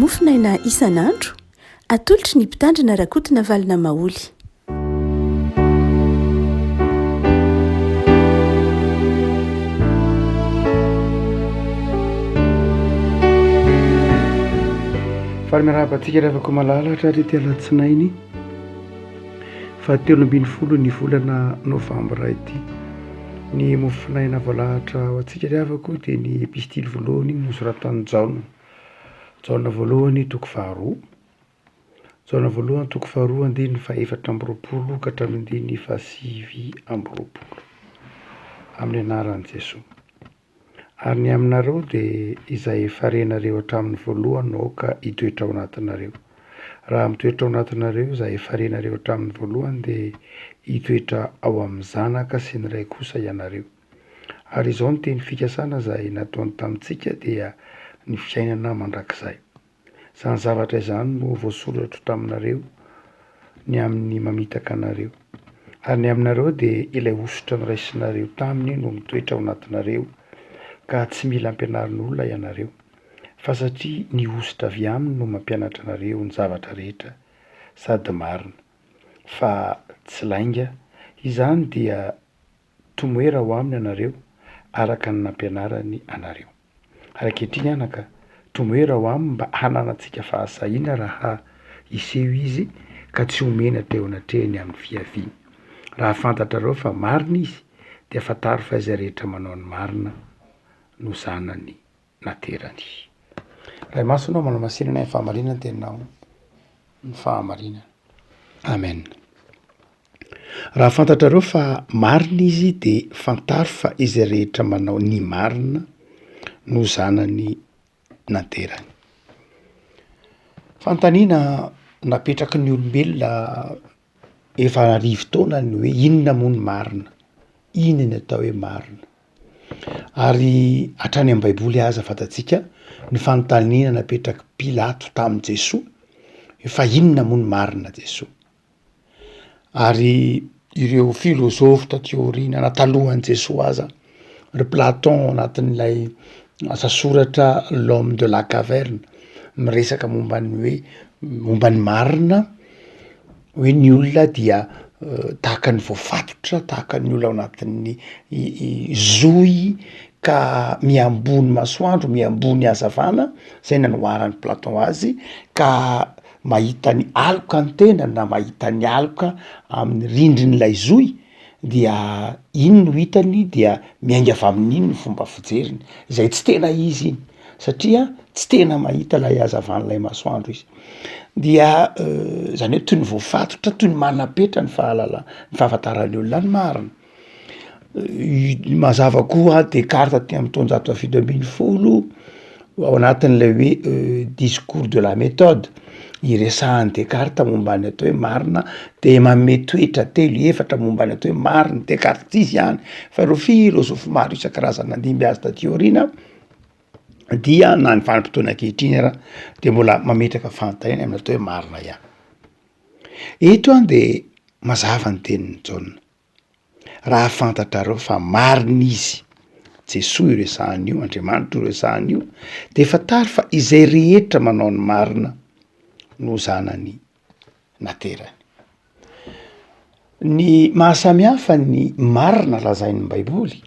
mofinaina isan'andro atolotry ny mpitandrina rakotina valina maoly. Miarabantsika revako malalatra rety alatsinainy fa 17 ny volana novambra ity ny mofinaina voalahatra ho antsika riavako dia ny epistily voalohany nosoratan'ny Jaona voalohany toko faharoa Jaona voalohany toko faharoa andiny fa 4 ka hatramin'ny fa 5 amin'ny anaran'i Jesosy. Ary ny aminareo dia izay farenareo hatramin'ny voalohany no ka hitoetra ao anatinareo. Raha mitoetra ao anatinareo izay farenareo hatramin'ny voalohany dia hitoetra ao amin'ny zanaka sy ny ray kosa ianareo. Ary izao ny teny fikasana izay nataony tamintsika dia ny fiainana mandrakizay. Izany zavatra izany no voasoratra taminareo ny amin'ny mamitaka anareo. Ary ny aminareo dia ilay osotra noraisinareo taminy no mitoetra ao anatinareo ka tsy mila ampianarin'olona ianareo, fa satria ny osotra avy aminy no mampianatra anareo ny zavatra rehetra sady marina, fa tsy lainga. Izany dia tomoera ho aminy anareo araka ny nampianarany anareo. Ankehitriny anaka, tomoera ho aminy mba hananantsika fahasahiana raha iseho izy ka tsy homena teo anatrehany amin'ny fiaviany. Raha fantatrareo fa marina izy dia fantaro fa izay rehetra manao ny marina no zanany naterany. Ray masonao manao masinana ny fahamarinana tenao ny fahamarinana. Amen. Raha fantatrareo fa marina izy dia fantaro fa izay rehetra manao ny marina no zanany naterany. Fantaniana napetraky ny olombelona efa 10 taona ny hoe inona moa ny marina, inona atao hoe marina. Ary hatrany amin'ny baiboly aza fantatsika ny fanontaniana napetraky Pilato tamin'i Jesosy fa inona moa ny marina Jesosy. Ary ireo filôzôfy taty aoriana natalohan'i Jesosy aza, ry Platon anatin'ilay asa soratra L'homme de la caverne miresaka momba ny marina, hoe ny olona dia tahaka ny voafatotra, tahaka ny olona ao anatin'ny zohy ka miambony masoandro, miambony hazavana, zay nanoharan'ny Platon azy, ka mahita ny aloka ny tenany na mahita ny aloka amin'ny rindrin'ilay zohy, dia iny no hitany dia miainga avy amin'iny ny fomba fijeriny, izay tsy tena izy iny, satria tsy tena mahita ilay hazavan'ilay masoandro izy. Dia zany hoe toy ny voafatotra, toy ny manapetra ny fahafantaran'ny olona ny marina. Mazava koa Descartes aty amin'ny taonjato fito ambin'ny folo ao anatin'ilay hoe discours de la méthode, iresahan'ny Descartes momba ny atao hoe marina, dia manome toetra 3-4 momba ny atao hoe marina. Descartes tsy izy ihany fa ireo filôzôfy maro isan-karazany nandimby azy taty aoriana dia na ny vanim-potoana ankehitriny ara dia mbola mametraka fanontaniana amin'ny atao hoe marina ihany. Eto dia mazava ny tenin'ny Jaona. Raha fantatrareo fa marina izy, Jesosy iresahan'io, Andriamanitra iresahan'io, dia fantaro fa izay rehetra manao ny marina no zanany naterany. Ny mahasamihafa ny marina lazain'ny baiboly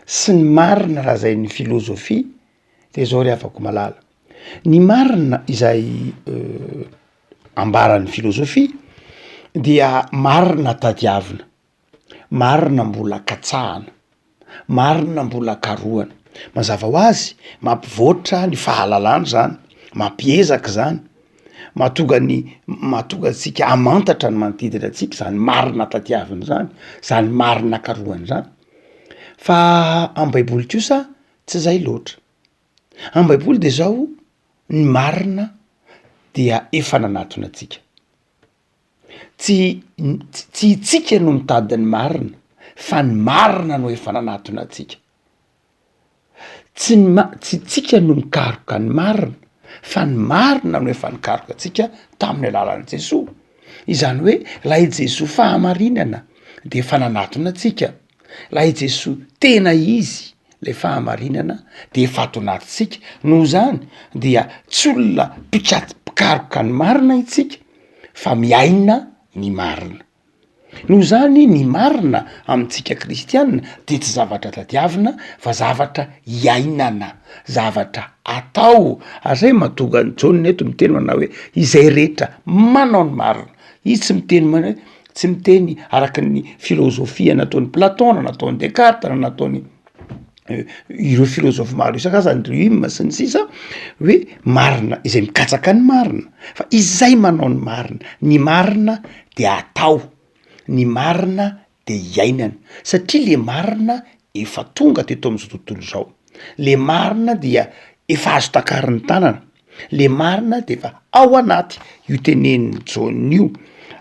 sy ny marina lazain'ny filôzôfia dia zao ry havako malala. Ny marina izay ambaran'ny filôzôfia dia marina tadiavina, marina mbola katsahana, marina mbola karohana. Mazava ho azy mampivoatra ny fahalalana zany, mampiezaka zany, mahatonga antsika hamantatra ny manodidina antsika, zany marina tadiavina zany, zany marina karohana zany. Fa amin'ny baiboly kosa tsy zay loatra. Amin'ny baiboly dia zao ny marina dia efa nanatona antsika. Tsy tsika no mitady ny marina, fa ny marina no efa nanatona antsika. Tsy tsika no nikaroka ny marina, fa ny marina no efa nikaroka antsika tamin'ny alalan'i Jesosy. Izany hoe lay Jesosy fahamarinana dia efa nanatona antsika. Lay Jesosy tena izy le fahamarinana de efa ato anatisika noho zany dia tsy olona mpikaroka ny marina itsika fa miaina ny marina. Noho zany ny marina amintsika kristianina de tsy zavatra tadiavina fa zavatra iainana, zavatra atao. Azay mahatonga ny Jaona eto miteny manao hoe izay rehetra manao ny marina. Izy tsy miteny mana tsy miteny araky ny filozofia nataon'ny Platon, nataon'ny Descartes, nataon'ny ireo filozofy maro isan-karazany Hume sy ny sisa hoe marina izay mikatsaka ny marina, fa izay manao ny marina. Ny marina de atao, ny marina de iainana, satria le marina efa tonga teto am'izao tontolo zao. Le marina dia efa azo takariny tanana, le marina de efa ao anaty. Io teneniny Jaona io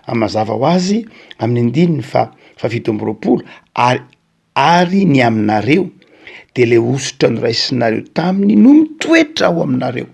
amazava ho azy amin'ny andininy fa fito amby roapolo ary ny aminareo de le osotra noraisinareo taminy no mitoetra ao aminareo.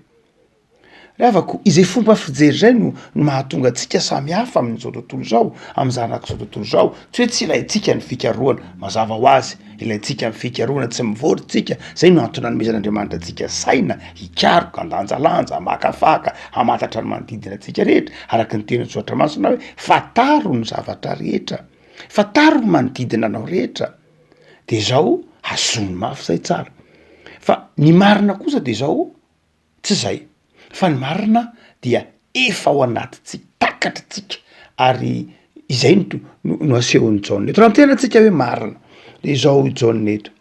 Ravako izay fomba fijery zay no mahatonga atsika samy hafa amin'izao tontolo zao, am'zanak'izao tontolo zao. Tsy hoe tsy ilayntsika ny fikarohana, mazava ho azy ilayntsika ny fikarohana, tsy mivory tsika. Zay no antony nanomezan'Andriamanitra atsika saina hikaroka, handanjalanja, hamakafaka, hamantatra ny manodidina atsika rehetra, araky ny teny Zotra Masina hoe fataro ny zavatra rehetra, fataro ny manodidina anao rehetra. De zao hazony mafy zay tsara. Fa ny marina kosa de zao tsy zay, fa ny marina dia efa ao anatitsika, takatritsika, ary izay no asehon'ny Jaona eto. Raha miteny atsika hoe marina de zao Jaona eto,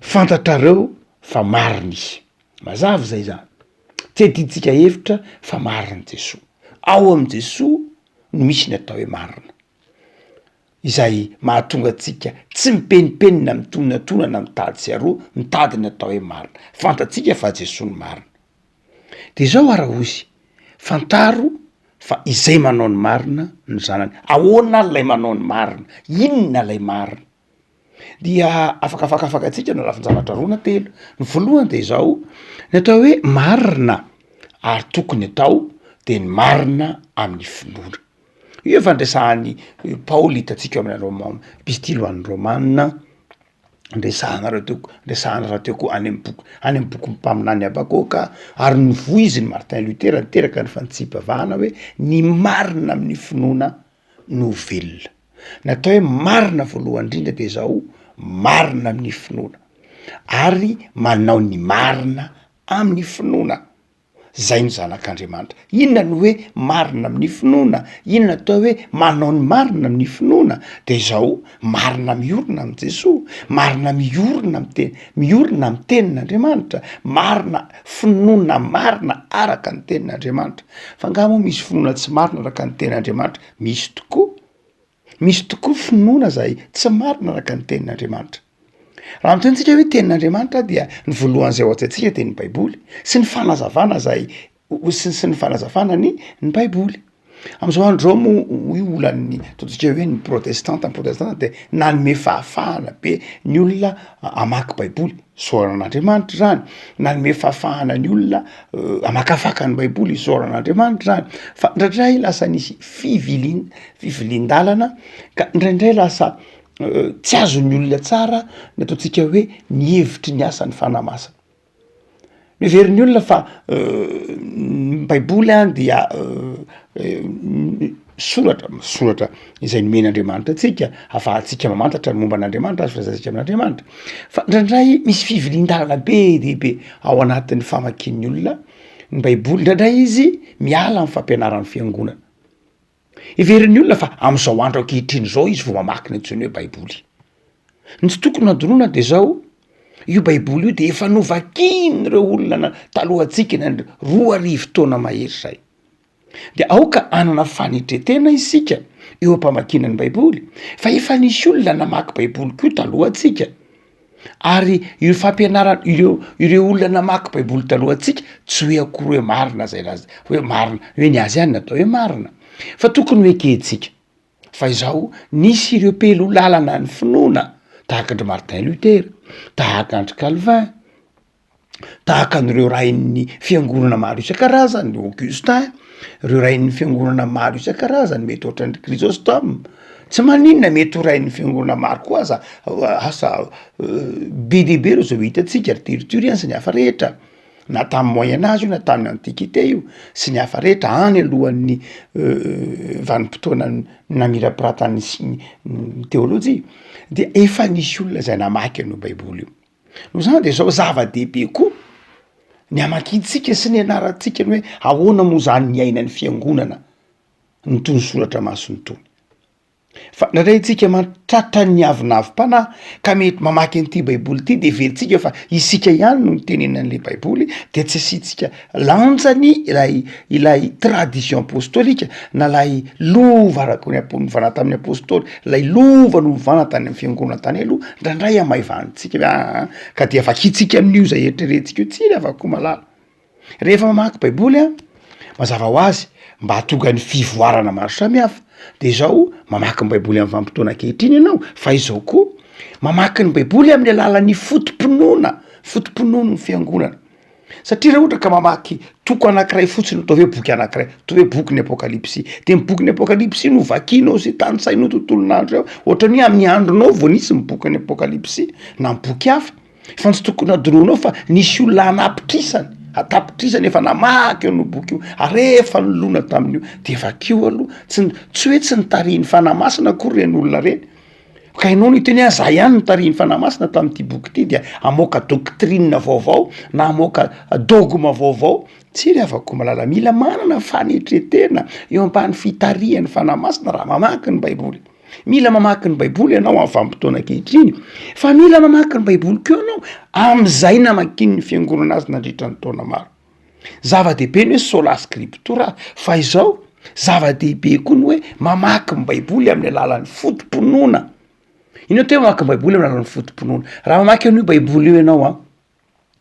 fantatrareo fa marina izy. Mazava zay zany. Tsy adiditsika hevitra fa marina Jesoa. Ao am' Jesoa no misy ny atao hoe marina. Izay mahatonga atsika tsy mipenipenina mitonantonana mitady sy aroa, mitady ny atao hoe marina. Fantatsika fa Jesoa ny marina. De zao arahozy, fantaro fa izay manao ny marina ny zanany. Ahoana lay manao ny marina? Inona lay marina? Dia afaka atsika na lafin-javatra roa na telo. Ny voalohany de zao, ny atao hoe marina ary tokony atao de ny marina amin'ny finoana. Io efa ndresahany Paoly hitatsika amin'ny epistily ho an'ny Romanina, ndresahana raha teo koa any amin'ny boky mpaminany Abakoka, ary novoiziny Martin Luther niteraka ny fantsipavahana hoe ny marina amin'ny finoana no velona. Natao hoe marina voalohany indrindra de zao marina amin'ny finoana, ary manao ny marina amin'ny finoana. Zay ny zanak'Andriamanitra. Inona no hoe marina amin'ny finoana? Inona atao hoe manao ny marina amin'ny finoana? De zao marina miorina am' Jesoa, marina miorina amin'ny tenin'Andriamanitra, marina finoana marina araka ny tenin'Andriamanitra. Fa nga moa misy finoana tsy marina araka ny tenin'Andriamanitra? Misy tokoa finoana zay tsy marina araka ny tenin'Andriamanitra. Raha mitentsika hoe tenin'Andriamanitra dia ny voalohan'izay ao an-tsaintsika teny ny Baiboly sy ny fanazavana zay sy ny fanazavana ny Baiboly. Am'izao andro zao moa io olan'ny ataontsika hoe ny protestanta de nanome fahafahana be ny olona hamaky Baiboly, soran'Andriamanitra zany. Nanome fahafahana ny olona hamakafaka ny Baiboly, soran'Andriamanitra zany. Fa indraindray lasa nisy fivilian-dalana ka indraindray lasa tsy azon'ny olona tsara ny ataontsika hoe ny hevitry ny asan'ny fanamasina. Miverin'ny olona fa ny Baiboly dia soratra izay nomen'Andriamanitra atsika, afahantsika mamantatra ny momba an'Andriamanitra, azo filazatsika amin'Andriamanitra. Fa indraindray misy fivilian-dalana be dehibe ao anatin'ny famakian'ny olona ny Baiboly. Indraindray izy miala amin'ny fampianaran'ny fiangonana. Iverin'ny olona fa am'izao andro ankehitriny zao izy vao mamaky ny antsoiny hoe Baiboly. Ny tsy tokony androana de zao, io Baiboly io de efa novakiny reo olona talohantsika ny 2000 taona mahery zay. De aoka anana fanetretena isika eo ampamakiana ny Baiboly, fa efa nisy olona namaky Baiboly koa talohantsika. Ary io fampianarana ireo olona namaky Baiboly talohantsika tsy hoe akory hoe marina zay hoe marina, hoe ny azy ihany natao hoe marina. Fa tokony hoe kehitsika. Fa izao nisy ireo pelo lalana ny finoana, tahaka andry Martin Luther, tahaka andry Calvin, tahaka an'ireo rain'ny fiangonana maro isan-karazany, Augustin, reo rain'ny fiangonana maro isan-karazany mety ohatran'ny Chrysostome tsy maninona mety ho rain'ny fiangonana maro koa aza asa be dehibe reo zao hitatsika ry territoriany sy ny hafa rehetra na tamin'ny moyen âge io na tamin'ny antiquité io sy ny hafa rehetra any alohan'ny vanim-potoana namira-piratany sy teolojia de efa nisy olona zay namaky an'io baiboly io no zany de zao zava-dehibe koa ny amakintsika sy ny anarantsika ny hoe ahoana moa zany ny ainan'ny fiangonana ny tony soratra masony tony fa naray tsika matratra ny avinavim-panahy ka mety mamaky an'ity baiboly ity de veritsika fa isika ihany no nitenenan'le baiboly de tsy asitsika lanjany ilay tradition apostolika na lay lova araka novana tamin'ny apôstôly lay lova novana tany amin'ny fiangonana tany aloha ndraindray amaivanitsika ka de afakitsika amin'io zay eritrerentsika io tsiry afaka malala rehefa mamaky baiboly a mazava ho azy mba hatonga ny fivoarana maro samihafa de zao mamaky ny baiboly amin'ny vanim-potoana ankehitriny ianao fa izao koa mamaky ny baiboly amin'ny alalan'ny fotom-pinoana ny fiangonana satria raha ohatra ka mamaky toko anankiray fotsiny atao hoe boky anankiray atao hoe boky ny apokalipsy de miboky ny apokalipsy no vakianao sy tanysainao tontolon'andro ao ohatrany hoe amin'ny andronao vo nisy miboky ny apokalipsy na miboky hafa fa tsy tokony adoroanao fa nisy olona anapitrisany atapitrisany efa namaky eo no boky io arefa nolona tamin'io de vakio aloha tsy hoe tsy nitarihin'ny fanahy masina akory reny olona reny ka ianao no iteny za ihany nitarihin'ny fanahy masina tamin'ity boky ity dia amoaka doctrine vaovao na amoaka dogma vaovao tsiry afako malala mila manana fanetretena eo ambany fitarihan'ny fanahy masina raha mamaky ny baiboly mila mamaky ny baiboly ianao amin'ny vanim-potoana ankehitriny fa mila mamaky ny baiboly keo ianao am'izay namakin'ny fiangonana azy nandritra ny taona maro zava-dehibe ny hoe sola scriptura fa izao zava-dehibe koa ny hoe mamaky ny baiboly amin'ny alalan'ny fotom-pinoana ino te mamaky ny baiboly amin'ny alalan'ny fotom-pinoana raha mamaky an'io baiboly io ianao a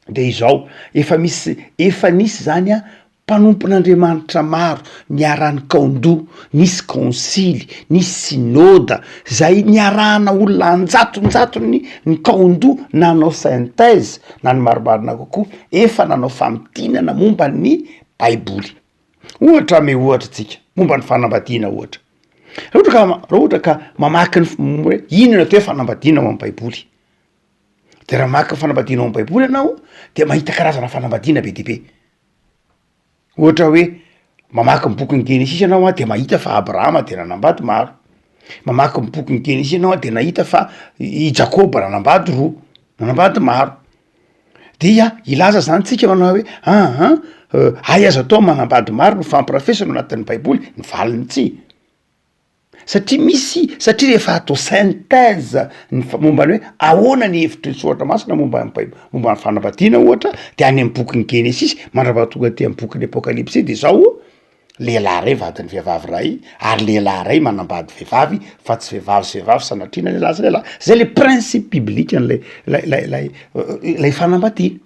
de izao efa nisy zany a mpanompon'Andriamanitra maro niarany kaondo nisy konsily nisy synôda zay niarahana olona anjatonjatony ny kaondo nanao synthèse na ny marimarina kokoa efa nanao famitinana momba ny baiboly ohatra me ohatra tsika momba ny fanambadiana ohatra raha ohatra ka mamaky ny hoe ino no atao hoe fanambadiana ao amin'ny baiboly de raha mamaky ny fanambadiana ao amin'ny baiboly ianao de mahita karazana fanambadiana be dehibe ohatra hoe mamaky ny boky ny Genesis ianao a de mahita fa Abrahama de nanambady maro mamaky ny boky ny Genesis ianao a de nahita fa i Jakoba nanambady roa nanambady maro dia ilaza zany tsika manao hoe ay aza atao manambady maro no fampirafesana anatin'ny baiboly ny valiny tsy satria rehefa atao synthèse momba ny hoe ahoana ny hevitry ny soratra masina momba ny fanambadiana ohatra de any amin'ny boky ny Genesis mandrapa tonga ty amin'ny boky ny apokalipsy de zao lehilahy ray vadiny vehivavy ray ary lehilahy ray manambady vehivavy fa tsy vehivavy sy vehivavy sanatriana lehilahy sy lehilahy zay le principe biblika an'lay fanambadiana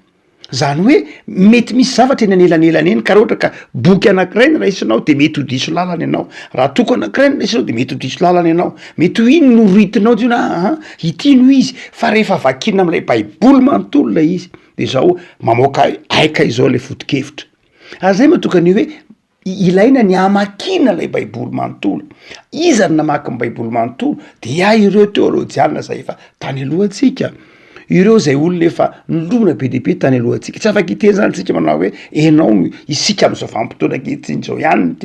zany hoe mety misy zavatra eny anelanelan eny ka raha ohatra ka boky anankiray ny raisinao de mety ho diso lalana ianao raha toko anankiray ny raisinao de mety ho diso lalana ianao mety ho iny no ritinao io na ity no izy fa rehefa vakina am'lay baiboly manontolo lay izy de zao mamoaka aika izao le foto-kevitra ary zay matokany hoe ilaina ny amakina lay baiboly manontolo izany namaky ny baiboly manontolo de ireo teolojiana zay efa tany alohantsika ireo zay olona efa nolona be dehibe tany alohantsika tsy afaka iteny zany tsika manao hoe enao isika am'izao vanim-potoana ankehitriny zao ihany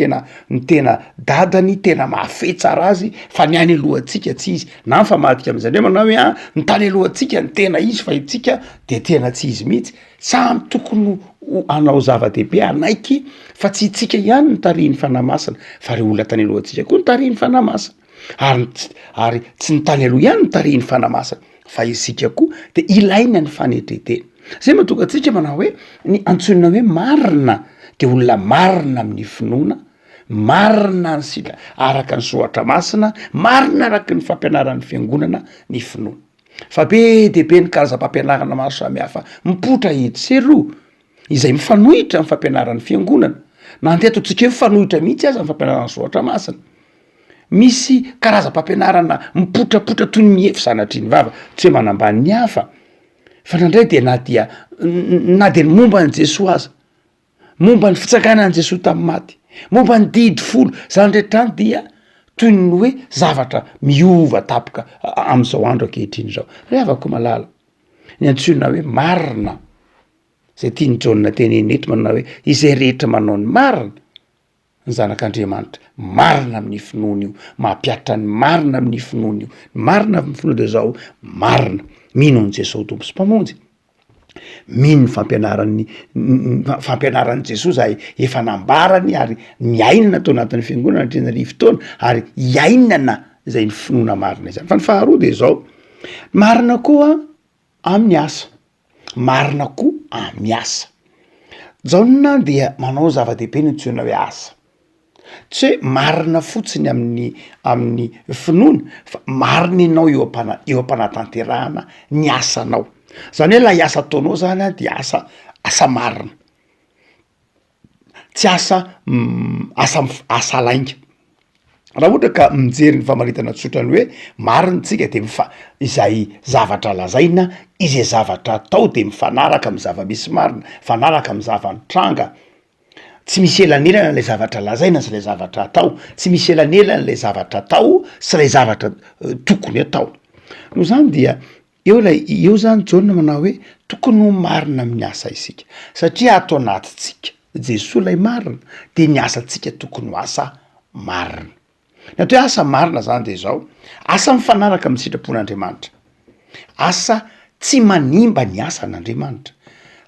ny tena dadany tena mahafehy tsara azy fa ny any alohantsika tsy izy na ny famadika am'izany hoe manao hoe ny tany alohantsika ny tena izy fa itsika de tena tsy izy mihitsy samy tokony anao zava-dehibe anaiky fa tsy itsika ihany ny tarihin'ny fanahy masina fa re olona tany alohantsika koa ny tarihin'ny fanahy masina ary tsy ny tany aloha ihany ny tarihin'ny fanahy masina fa isika koa de ilaina ny fanetretena zay mahatonga atsika manao hoe ny antsonina hoe marina de olona marina amin'ny finoana marina ny sila araka ny soatra masina marina araky ny fampianaran'ny fiangonana ny finoana fa be dehibe ny karazam-pampianarana maro samihafa mipotra ety seroa izay mifanohitra ny fampianaran'ny fiangonana na andeha ataotsika hoe mifanohitra mihitsy aza ny fampianarana soatra masina misy karazam-pampianarana mipotrapotra toy ny mihefy sanatriny vava tsy hoe manambany ny hafa fa nandray de na de ny momba ny Jesosy aza momba ny fitsakana an' Jesosy tamin'ny maty momba ny didy folo zany rehetrany dia toy ny hoe zavatra miova tapoka am'izao andro ankehitriny zao reavako malala ny antsona hoe marina zay tiany jaona teneny eto manao hoe izay rehetra manao ny marina ny zanak'Andriamanitra marina amin'ny finoana io mampiatra ny marina amin'ny finoana io marina amin'ny finoana de zao marina mino an' Jesosy tompo sy mpamonjy mino ny fampianaran'ny Jesosy zay efa nambarany ary miainana tao anatin'ny fiangonana trenarivo taona ary iainana zay ny finoana marina izany fa ny faharoa de zao marina koa amin'ny asa marina koa amin'ny asa jaona dia manao zava-dehibe ny antsoina hoe asa tsy hoe marina fotsiny amin'ny finoana fa marina ianao eo am-panatanterahana ny asanao zany hoe la iasa ataonao zany a de asa marina tsy asa lainga raha ohatra ka mijery ny famaritana tsotrany hoe marina tsika de izay zavatra lazaina izay zavatra atao de mifanaraka amy zava-misy marina fanaraka amy zava-nitranga tsy misy elanelana lay zavatra lazaina sy lay zavatra atao tsy misy elanelana lay zavatra atao sy lay zavatra tokony atao no zany dia eo zany jaona manao hoe tokony ho marina amin'ny asa isika satria atao anatytsika Jesosy lay marina de ny asantsika tokony ho asa marina ny atao hoe asa marina zany de zao asa mifanaraka amin'ny sitrapon'Andriamanitra asa tsy manimba ny asan'Andriamanitra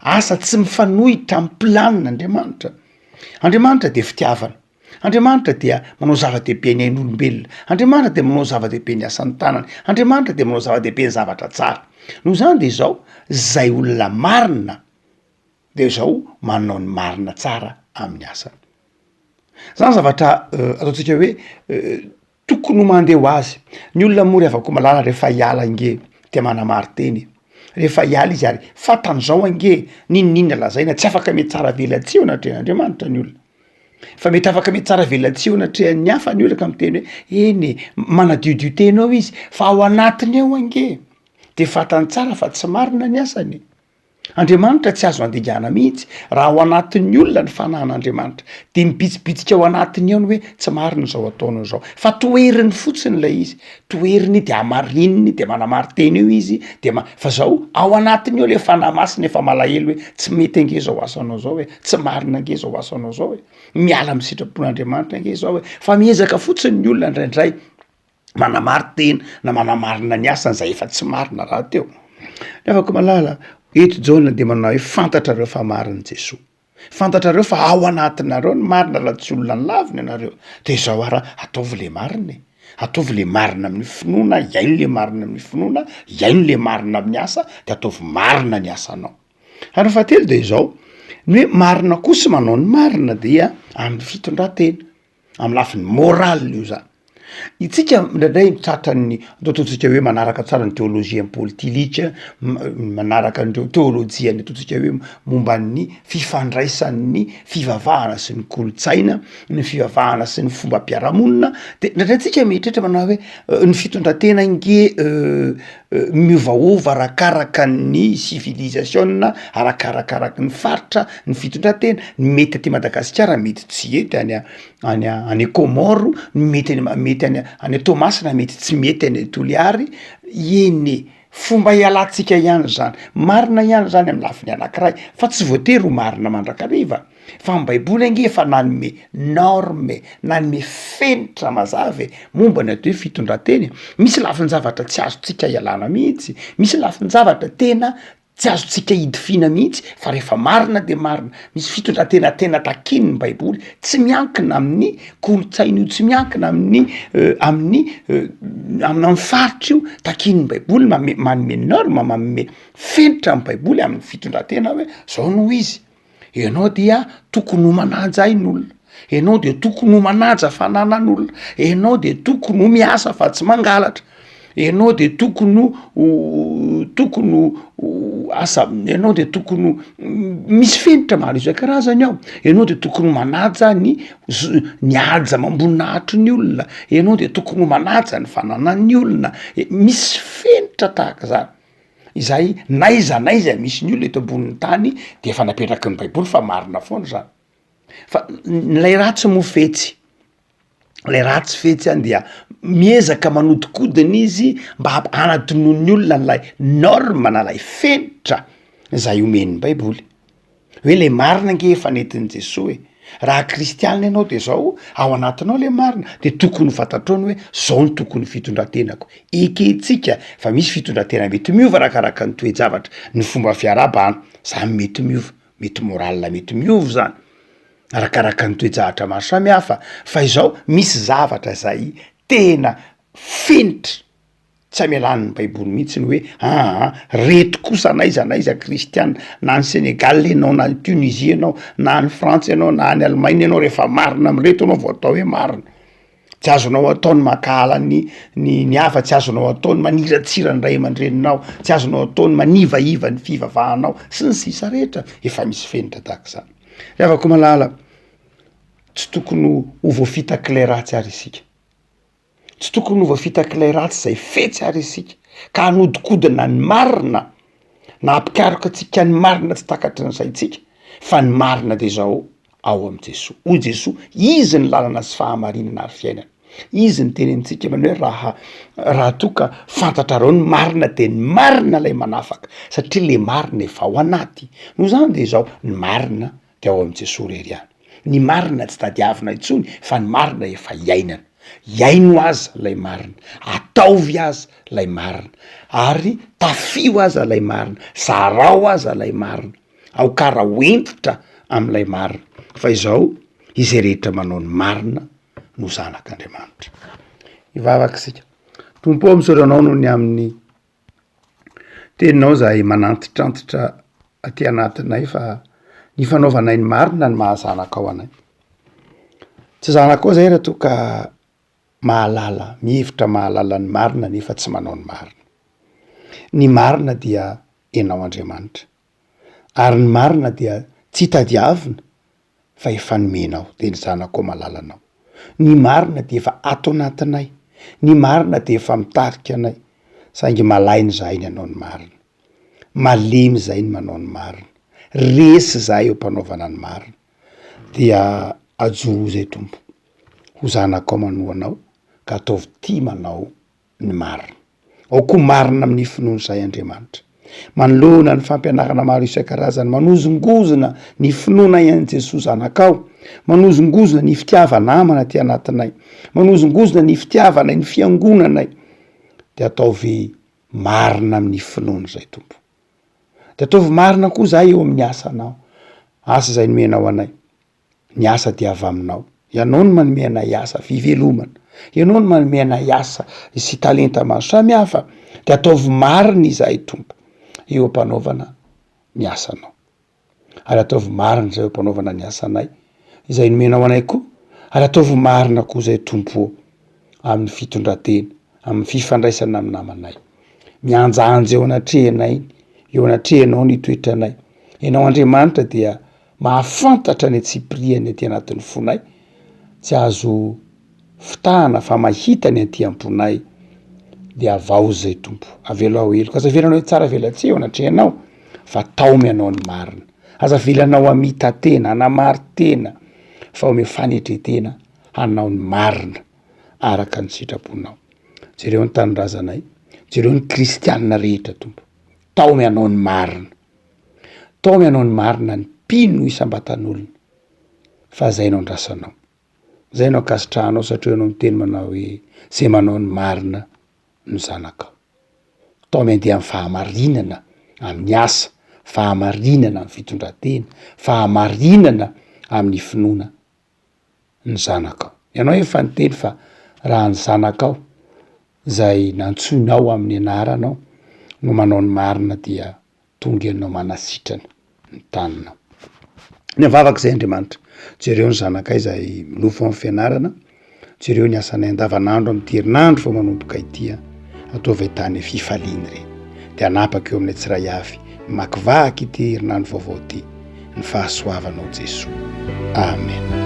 asa tsy mifanohitra amin'ny planin'Andriamanitra Andriamanitra de fitiavana Andriamanitra dia manao zava-dehibe ny ain'olombelona Andriamanitra de manao zava-dehibe ny asan'ny tanany Andriamanitra de manao zava-dehibe ny zavatra tsara no zany de zao zay olona marina de zao manao ny marina tsara amin'ny asany zany zavatra ataontsika hoe tokony ho mandeha ho azy ny olona mory avako malala rehefa hiala nge tia manamary teny rehefa hiala izy ary fatan'izao ange ninona lazaina tsy afaka mety tsara velatsia natrehan'Andriamanitra ny olona fa mety afaka mety tsara velatsia natrehan'ny hafa ny olona ka miteny hoe eny manadiodio tenao izy fa ao anatiny eo ange de fatany tsara fa tsy marina ny asany Andriamanitra tsy azo andingana mihitsy raha ao anatin'ny olona ny fanahan'Andriamanitra de mibitsibitsika ao anatiny eo ny hoe tsy marina zao ataonao zao fa toeriny fotsiny lay izy toeriny de amarininy de manamary teny eo izy de fa zao ao anatiny eo le fanamasiny efa malahelo hoe tsy mety ange zao asanao zao hoe tsy marina ange zao asanao zao hoe miala amin'ny sitrapon'Andriamanitra ange zao hoe fa miezaka fotsiny ny olona indraindray manamary tena na manamarina ny asany zay efa tsy marina raha teo afaka malala eto jaona de manao hoe fantatrareo fa mariny Jesosy fantatrareo fa ao anatinareo ny marina raha tsy olona ny laviny anareo de zao ara ataovy le marina ataovy le marina amin'ny finoana iaino le marina amin'ny finoana iaino le marina amin'ny asa de ataovy marina ny asanao ary fahatelo de zao ny hoe marina kosa manao ny marina dia amin'ny fitondratena amin'ny lafiny moraly io zany itsika ndraindray mitratra ny ataontsika hoe manaraka tsara ny teolojia ny politilika manaraka nyreo teolojia ny ataontsika hoe momba ny fifandraisan'ny fivavahana sy ny kolotsaina ny fivavahana sy ny fomba mpiaramonina de ndraindray tsika mieritreritra manao hoe ny fitondratena nge miovaova arakaraka ny civilisation arakaraka ny faritra ny fitondratena ny mety aty Madagasikara mety tsy ety any Komoro mety any Tomasina mety tsy mety any Toliary eny fomba ialantsika ihany zany marina ihany zany amin'ny lafiny anankiray fa tsy voatery ho marina mandrakariva fa ny baiboly ange efa nanome norme nanome fenitra mazava momba ny atao hoe fitondratena misy lafiny zavatra tsy azontsika ialana mihitsy misy lafiny zavatra tena tsy azontsika hidifina mihitsy fa rehefa marina de marina misy fitondratena tena takiny ny baiboly tsy miankina amin'ny kolotsaina io tsy miankina amin'ny faritra io takiny ny baiboly manome norme manome fenitra amin'ny baiboly amin'ny fitondratena hoe zao noho izy ianao dia tokony ho manaja ain'olona ianao de tokony ho manaja fananan'olona ianao de tokony ho miasa fa tsy mangalatra ianao de tokony asa ianao de tokony misy fenitra maro isan-karazany ao ianao de tokony manaja ny aja mamboninahitry ny olona ianao de tokony ho manaja ny fananan'ny olona misy fenitra tahaka zany izay naiza misy ny olona eto ambonin'ny tany de efa napetraky ny baiboly fa marina foana zany fa lay ratsy mo fetsy, lay ratsy fetsy any dia miezaka manodikodina izy mba anatonony olona nlay norme na lay fenitra zay omen'ny baiboly hoe le marina nge efa nentin' Jesosy raha kristianina ianao de zao ao anatinao le marina de tokony fantatrony hoe zao ny tokony fitondrantenako eketsika fa misy fitondrantena mety miova rakaraka ny toe-javatra ny fomba fiarabana zany mety miova, mety morale mety miova zany arakaraka ny toe-javatra maro samy hafa fa izao misy zavatra zay tena fenitra tsy amelan'ny baiboly mihitsy ny hoe reto kosa anaiza kristiana na ny Senegal ianao na ny Tunisie ianao na ny Frantsa ianao na ny Allemagne ianao rehefa marina am'reto anao vao atao hoe marina tsy azonao ataony makahala ny hafa tsy azonao ataony maniratsira ny ray aman-dreninao tsy azonao ataony manivaiva ny fivavahanao sy ny sisa rehetra efa misy fenitra tahaka zany afako malala tsy tokony ho voafitaklay ratsy ary isika tsy tokony ho voafitaklay ratsy zay fetsy ary isika ka hanodikodina ny marina na ampikaroka atsika ny marina tsy takatry ny saitsika fa ny marina de zao ao am' Jesosy o Jesosy izy ny lalana sy fahamarinana ary fiainana izy ny tenentsika many hoe raha toka fantatrareo ny marina de ny marina lay manafaka satria le marina efa ao anaty no zany de zao ny marina de ao am' Jesosy rery any ny marina tsy tadiavina intsony fa ny marina efa iainana iaino aza lay marina ataovy aza lay marina ary tafio aza lay marina sarao aza lay marina ao kara hoentitra am'lay marina fa izao izay rehetra manao ny marina no zanak'Andriamanitra ivavaka sika tompo am'soranao no ny amin'ny teninao zahay manantitrantitra aty anatinay fa ny fanaovanay ny marina ny mahazanaka ao anay tsy zanaka ao zay raha toka mahalala mihevitra mahalala ny marina nefa tsy manao ny marina ny marina dia enao Andriamanitra ary ny marina dia tsy tadiavina fa efa nomenao de ny zanako malalanao ny marina de efa ato anatinay ny marina de efa mitarika anay saingy malainy zahay ny anao ny marina malemy zay ny manao ny marina resy zahay eo mpanaovana ny marina dia ajoro zay tompo ho zanako manoanao ka ataovy ty manao ny marina ao koa marina amin'ny finoany zay Andriamanitra manoloana ny fampianarana maro isan-karazany manozongozona ny finoana iany Jesosy zanakao manozongozona ny fitiavana namana ty anatinay manozongozona ny fitiavana ny fiangonanay de ataovy marina amin'ny finoany zay tompo de ataovy marina koa zahay eo amin'ny asanao asa zay nomenao anay ny asa dia avy aminao ianao no manome anay asa fivelomana ianao no manome anay asa sy talenta maro samy hafa de ataovy marina izahay tompo eo ampanaovana ny asanao ary ataovy marina zay eo ampanaovana ny asanay izay nomenao anay koa ary ataovy marina koa zay tompo amin'ny fitondrantena amin'ny fifandraisana amin'ny namanay mianjaanja eo anatrehanay eo anatrehanao ny toetranay ianao Andriamanitra dia mahafantatra ny atsipriany aty anatin'ny fonay tsy azo fitahana fa mahita ny aty amponay de avao zay tompo avelao heloka aza velanao tsara velatsy eo anatrehanao fa taomy anao ny marina aza velanao amita tena anamary tena fa ome fanetretena hanao ny marina araka ny sitraponao jereo ny tanindrazanay jereo ny kristianina rehetra tompo taomy anao ny marina taomy anao ny marina ny pino isambatan'olona fa zay no andrasanao zay no akasitrahanao satria anao miteny manao hoe zay manao ny marina no zanakao taomy andeha amin'ny fahamarinana amin'ny asa fahamarinana amin'ny fitondrantena fahamarinana amin'ny finoana ny zanakao ianao efa niteny fa raha ny zanakao zay nantsoinao amin'ny anaranao no manao ny marina dia tonga ianao manasitrana ny taninao ny avavaka zay Andriamanitra jereo ny zanakay zay milofo amin'ny fianarana jereo ny asanay andavanandro amin'ny herinandro fa manomboka itya ataovy tany fifaliany reny de anapaka eo amin'ny tsiray avy makivaky ity herinandro vaovao ty ny fahasoavanao Jesosy amen.